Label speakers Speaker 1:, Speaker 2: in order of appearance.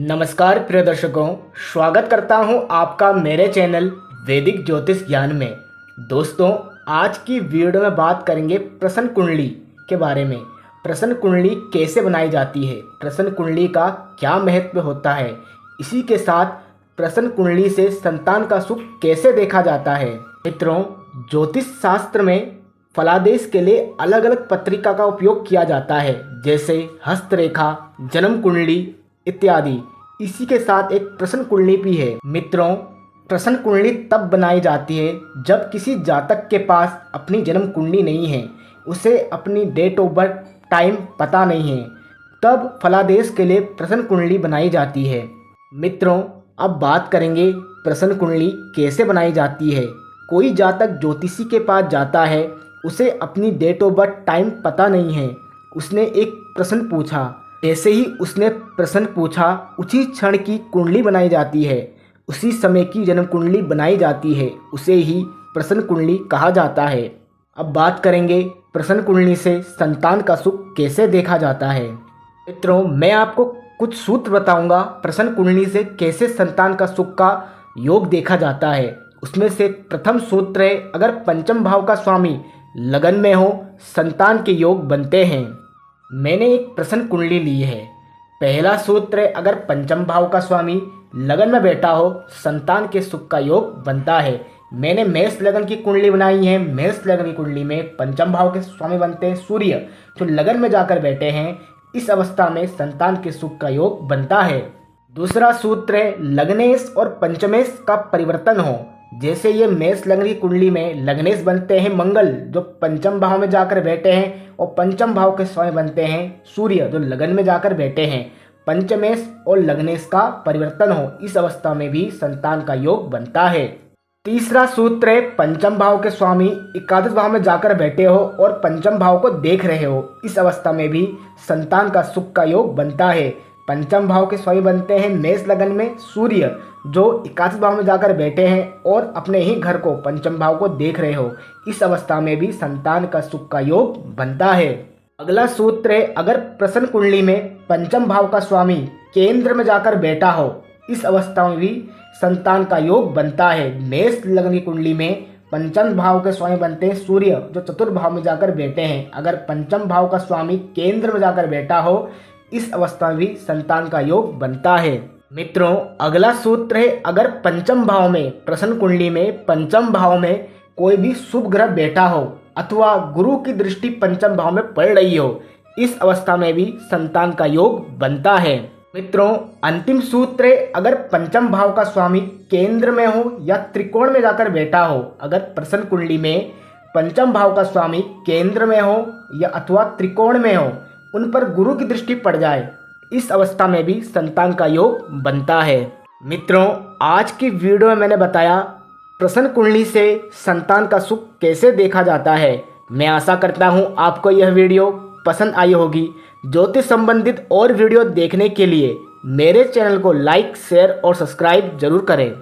Speaker 1: नमस्कार प्रिय दर्शकों, स्वागत करता हूं आपका मेरे चैनल वैदिक ज्योतिष ज्ञान में। दोस्तों, आज की वीडियो में बात करेंगे प्रश्न कुंडली के बारे में। प्रश्न कुंडली कैसे बनाई जाती है, प्रश्न कुंडली का क्या महत्व होता है, इसी के साथ प्रश्न कुंडली से संतान का सुख कैसे देखा जाता है। मित्रों, ज्योतिष शास्त्र में फलादेश के लिए अलग अलग पत्रिका का उपयोग किया जाता है, जैसे हस्तरेखा, जन्म कुंडली इत्यादि। इसी के साथ एक प्रश्न कुंडली भी है। मित्रों, प्रश्न कुंडली तब बनाई जाती है जब किसी जातक के पास अपनी जन्म कुंडली नहीं है, उसे अपनी डेट ऑफ बर्थ टाइम पता नहीं है, तब फलादेश के लिए प्रश्न कुंडली बनाई जाती है। मित्रों, अब बात करेंगे प्रश्न कुंडली कैसे बनाई जाती है। कोई जातक ज्योतिषी के पास जाता है, उसे अपनी डेट ऑफ बर्थ टाइम पता नहीं है, उसने एक प्रश्न पूछा, जैसे ही उसने प्रश्न पूछा उसी क्षण की कुंडली बनाई जाती है, उसी समय की जन्म कुंडली बनाई जाती है, उसे ही प्रश्न कुंडली कहा जाता है। अब बात करेंगे प्रश्न कुंडली से संतान का सुख कैसे देखा जाता है। मित्रों, मैं आपको कुछ सूत्र बताऊंगा प्रश्न कुंडली से कैसे संतान का सुख का योग देखा जाता है। उसमें से प्रथम सूत्र है, अगर पंचम भाव का स्वामी लगन में हो, संतान के योग बनते हैं। मैंने एक प्रश्न कुंडली ली है। पहला सूत्र है, अगर पंचम भाव का स्वामी लगन में बैठा हो, संतान के सुख का योग बनता है। मैंने मेष लगन की कुंडली बनाई है। मेष लगन की कुंडली में पंचम भाव के स्वामी बनते हैं सूर्य, जो लगन में जाकर बैठे हैं, इस अवस्था में संतान के सुख का योग बनता है। दूसरा सूत्र है, लग्नेश और पंचमेश का परिवर्तन हो। जैसे ये मेष लग्न की कुंडली में लग्नेश बनते हैं मंगल, जो पंचम भाव में जाकर बैठे हैं, और पंचम भाव के स्वामी बनते हैं सूर्य, जो लगन में जाकर बैठे हैं। पंचमेश और लग्नेश का परिवर्तन हो, इस अवस्था में भी संतान का योग बनता है। तीसरा सूत्र है, पंचम भाव के स्वामी एकादश भाव में जाकर बैठे हो और पंचम भाव को देख रहे हो, इस अवस्था में भी संतान का सुख का योग बनता है। पंचम भाव के स्वामी बनते हैं मेष लगन में सूर्य, जो एकादश भाव में जाकर बैठे हैं और अपने ही घर को पंचम भाव को देख रहे हो, इस अवस्था में भी संतान का सुख का योग बनता है। अगला सूत्र है, अगर प्रश्न कुंडली में पंचम भाव का स्वामी केंद्र में जाकर बैठा हो, इस अवस्था में भी संतान का योग बनता है। मेष लगन की कुंडली में पंचम भाव के स्वामी बनते हैं सूर्य, जो चतुर्थ भाव में जाकर बैठे हैं। अगर पंचम भाव का स्वामी केंद्र में जाकर बैठा हो, इस अवस्था में भी संतान का योग बनता है। मित्रों, अगला सूत्र है, अगर पंचम भाव में प्रश्न कुंडली में पंचम भाव में कोई भी शुभ ग्रह बैठा हो अथवा गुरु की दृष्टि पंचम भाव में पड़ रही हो, इस अवस्था में भी संतान का योग बनता है। मित्रों, अंतिम सूत्र है, अगर पंचम भाव का स्वामी केंद्र में हो या त्रिकोण में जाकर बैठा हो। अगर प्रश्न कुंडली में पंचम भाव का स्वामी केंद्र में हो या अथवा त्रिकोण में हो, उन पर गुरु की दृष्टि पड़ जाए, इस अवस्था में भी संतान का योग बनता है। मित्रों, आज की वीडियो में मैंने बताया प्रश्न कुंडली से संतान का सुख कैसे देखा जाता है। मैं आशा करता हूं आपको यह वीडियो पसंद आई होगी। ज्योतिष संबंधित और वीडियो देखने के लिए मेरे चैनल को लाइक, शेयर और सब्सक्राइब जरूर करें।